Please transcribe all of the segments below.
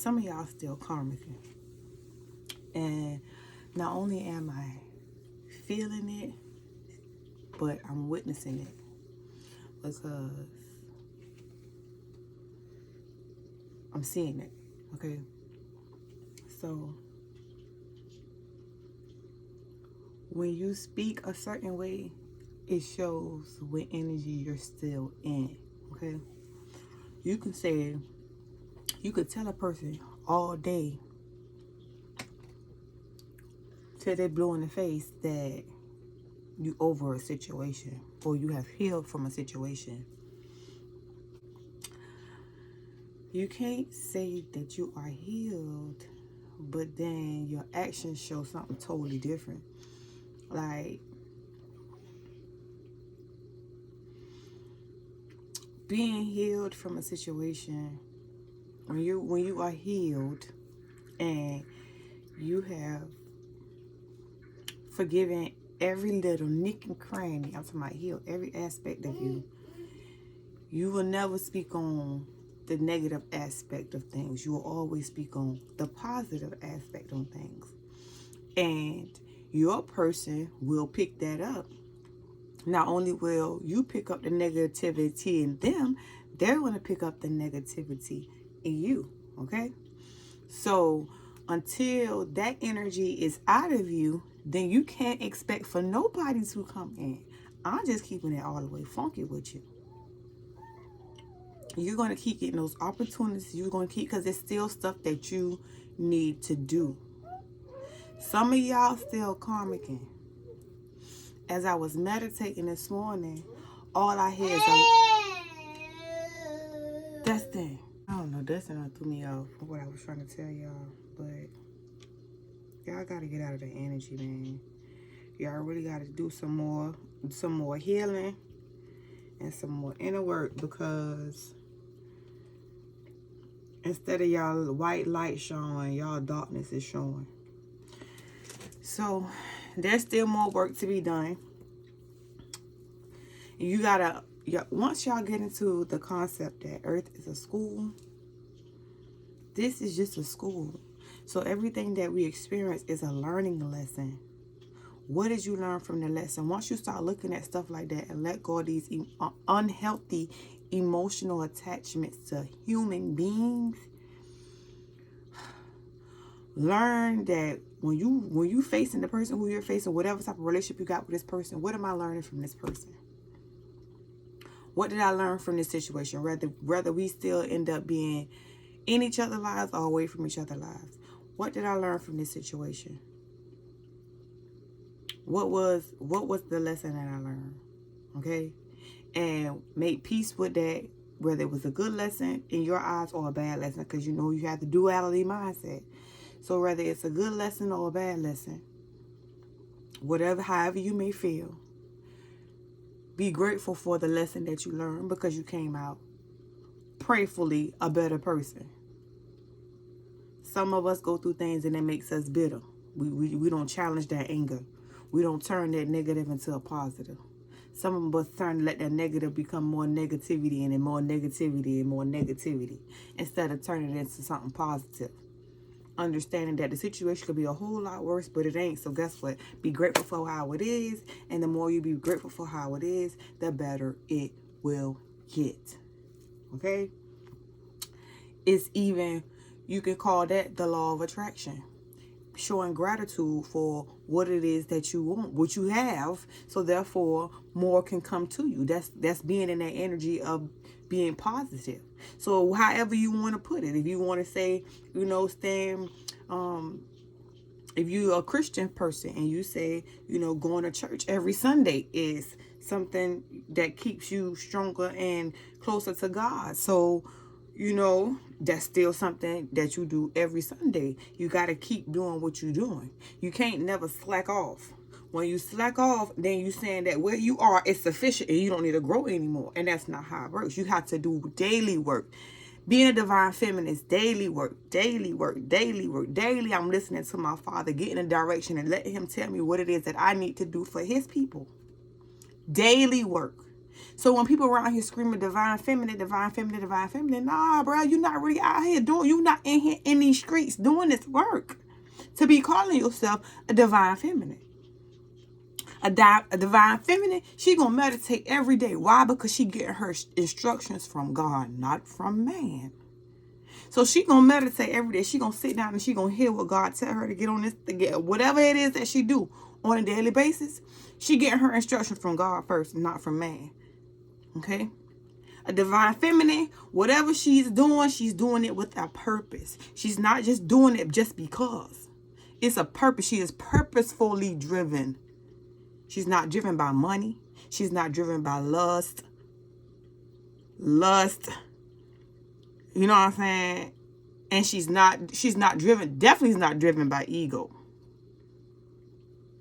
some of y'all still karmicing. And not only am I feeling it, but I'm witnessing it. Because I'm seeing it. Okay? So when you speak a certain way, it shows what energy you're still in. Okay? You can tell a person all day till they're blue in the face that you over a situation or you have healed from a situation. You can't say that you are healed, but then your actions show something totally different. Like, being healed from a situation, when you are healed and you have forgiven every little nick and cranny, I'm talking about healed every aspect of you, you will never speak on the negative aspect of things. You will always speak on the positive aspect on things. And your person will pick that up. Not only will you pick up the negativity in them, they're going to pick up the negativity in you. Okay? So until that energy is out of you, then you can't expect for nobody to come in. I'm just keeping it all the way funky with you. You're going to keep getting those opportunities. You're going to keep, because it's still stuff that you need to do. Some of y'all still karmicing. As I was meditating this morning, all I hear is Dustin. I don't know, Dustin threw me off from what I was trying to tell y'all, but y'all got to get out of the energy, man. Y'all really got to do some more healing and some more inner work, because instead of y'all white light showing, y'all darkness is showing. So there's still more work to be done. You gotta, once y'all get into the concept that Earth is a school, this is just a school. So everything that we experience is a learning lesson. What did you learn from the lesson? Once you start looking at stuff like that and let go of these unhealthy emotional attachments to human beings, learn that when you facing the person who you're facing, whatever type of relationship you got with this person, what am I learning from this person? What did I learn from this situation? Whether we still end up being in each other's lives or away from each other's lives. What did I learn from this situation? What was the lesson that I learned? Okay? And make peace with that, whether it was a good lesson in your eyes or a bad lesson, because you have the duality mindset. So whether it's a good lesson or a bad lesson, however you may feel, be grateful for the lesson that you learned, because you came out prayerfully a better person. Some of us go through things and it makes us bitter. We don't challenge that anger. We don't turn that negative into a positive. Some of us let that negative become more negativity and then more negativity and more negativity, instead of turning it into something positive. Understanding that the situation could be a whole lot worse, but it ain't. So guess what? Be grateful for how it is. And the more you be grateful for how it is, the better it will get. Okay? It's even, you can call that the law of attraction. Showing gratitude for what it is that you want, what you have, so therefore more can come to you. That's being in that energy of being positive. So however you want to put it, if you want to say, staying, if you're a Christian person and you say, going to church every Sunday is something that keeps you stronger and closer to God. So, that's still something that you do every Sunday. You got to keep doing what you're doing. You can't never slack off. When you slack off, then you saying that where you are is sufficient and you don't need to grow anymore. And that's not how it works. You have to do daily work. Being a divine feminist, daily work, daily work, daily work. Daily, I'm listening to my Father, getting a direction and letting him tell me what it is that I need to do for his people. Daily work. So when people around here screaming divine feminine, divine feminine, divine feminine, nah, bro, you're not really out here doing, you're not in here in these streets doing this work to be calling yourself a divine feminine. A divine feminine, she gonna meditate every day. Why? Because she getting her instructions from God, not from man. So she gonna meditate every day. She gonna sit down and she gonna hear what God tell her to get on this, to get whatever it is that she do on a daily basis. She getting her instructions from God first, not from man. Okay? A divine feminine, whatever she's doing it with a purpose. She's not just doing it just because. It's a purpose. She is purposefully driven. She's not driven by money. She's not driven by lust. You know what I'm saying? And she's not driven, definitely is not driven by ego.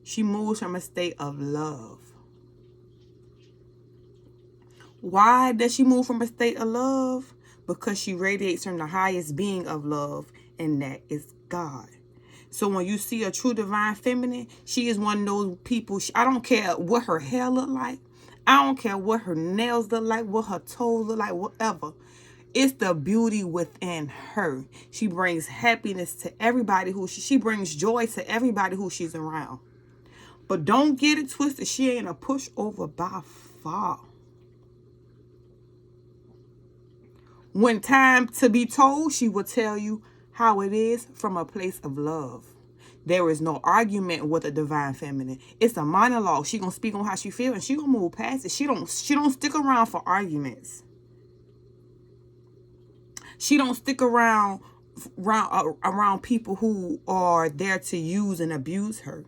She moves from a state of love. Why does she move from a state of love? Because she radiates from the highest being of love, and that is God. So when you see a true divine feminine, she is one of those people. I don't care what her hair look like. I don't care what her nails look like, what her toes look like, whatever. It's the beauty within her. She brings happiness to everybody who she brings joy to everybody who she's around. But don't get it twisted. She ain't a pushover by far. When time to be told, she will tell you how it is from a place of love. There is no argument with a divine feminine. It's a monologue. She gonna speak on how she feel and she gonna move past it. She don't stick around for arguments. She don't stick around people who are there to use and abuse her.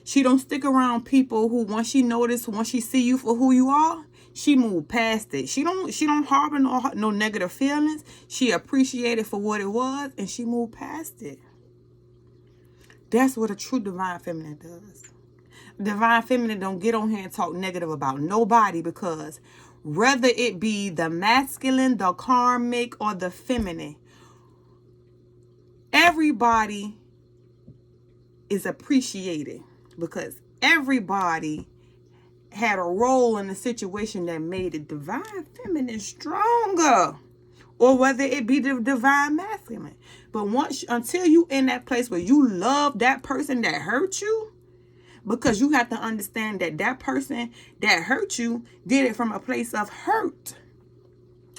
She don't stick around people who, once she see you for who you are, she move past it. She don't harbor no negative feelings. She appreciate it for what it was and she moved past it. That's what a true divine feminine does. Divine feminine don't get on here and talk negative about nobody, because whether it be the masculine, the karmic, or the feminine, everybody is appreciated, because everybody had a role in the situation that made the divine feminine stronger, or whether it be the divine masculine. But until you in that place where you love that person that hurt you, because you have to understand that person that hurt you did it from a place of hurt.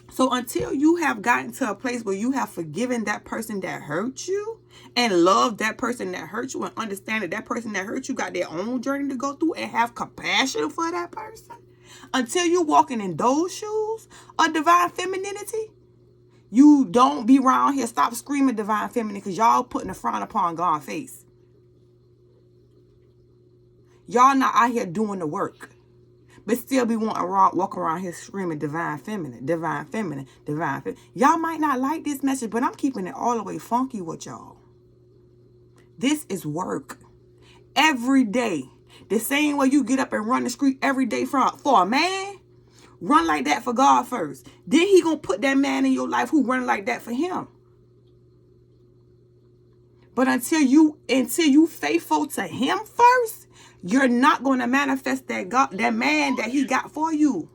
So until you have gotten to a place where you have forgiven that person that hurt you and love that person that hurt you and understand that person that hurt you got their own journey to go through and have compassion for that person, until you walking in those shoes of divine femininity, you don't be around here. Stop screaming divine feminine, because y'all putting a frown upon God's face. Y'all not out here doing the work, but still be wanting to walk around here screaming divine feminine, divine feminine, divine feminine. Y'all might not like this message, but I'm keeping it all the way funky with y'all. This is work. Every day. The same way you get up and run the street every day for a man, run like that for God first. Then he gonna put that man in your life who run like that for him. But until you faithful to him first, you're not going to manifest that man that he got for you,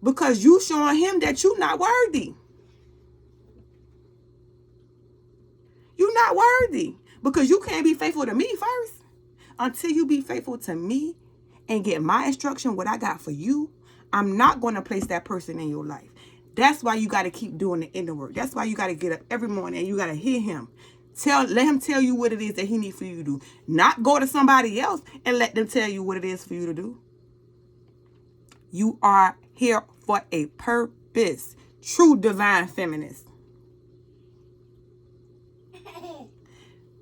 because you showing him that you're not worthy. You're not worthy, because you can't be faithful to me first. Until you be faithful to me and get my instruction, what I got for you, I'm not going to place that person in your life. That's why you got to keep doing the inner work. That's why you got to get up every morning and you got to hear him. Let him tell you what it is that he needs for you to do. Not go to somebody else and let them tell you what it is for you to do. You are here for a purpose. True divine feminist.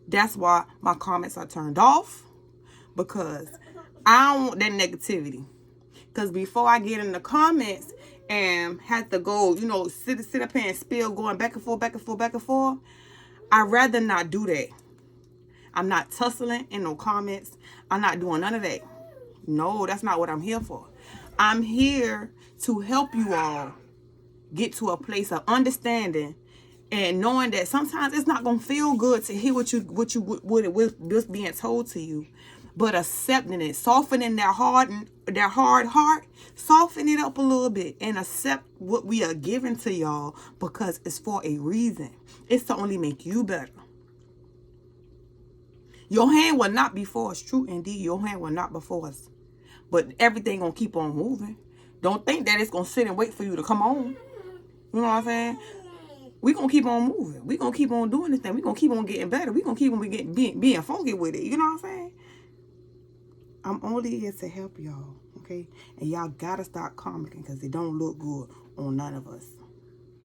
That's why my comments are turned off, because I don't want that negativity. Because before I get in the comments and have to go, sit up here and spill, going back and forth, I'd rather not do that. I'm not tussling in no comments. I'm not doing none of that. No, that's not what I'm here for. I'm here to help you all get to a place of understanding and knowing that sometimes it's not gonna feel good to hear what's being told to you. but accepting it, softening their hard heart, soften it up a little bit and accept what we are giving to y'all, because it's for a reason. It's to only make you better. Your hand will not be for us. True indeed, your hand will not be for us. But everything gonna keep on moving. Don't think that it's gonna sit and wait for you to come on. You know what I'm saying? We gonna keep on moving. We gonna keep on doing this thing. We gonna keep on getting better. We gonna keep on being funky with it. You know what I'm saying? I'm only here to help y'all, okay? And y'all gotta start commenting, because it don't look good on none of us.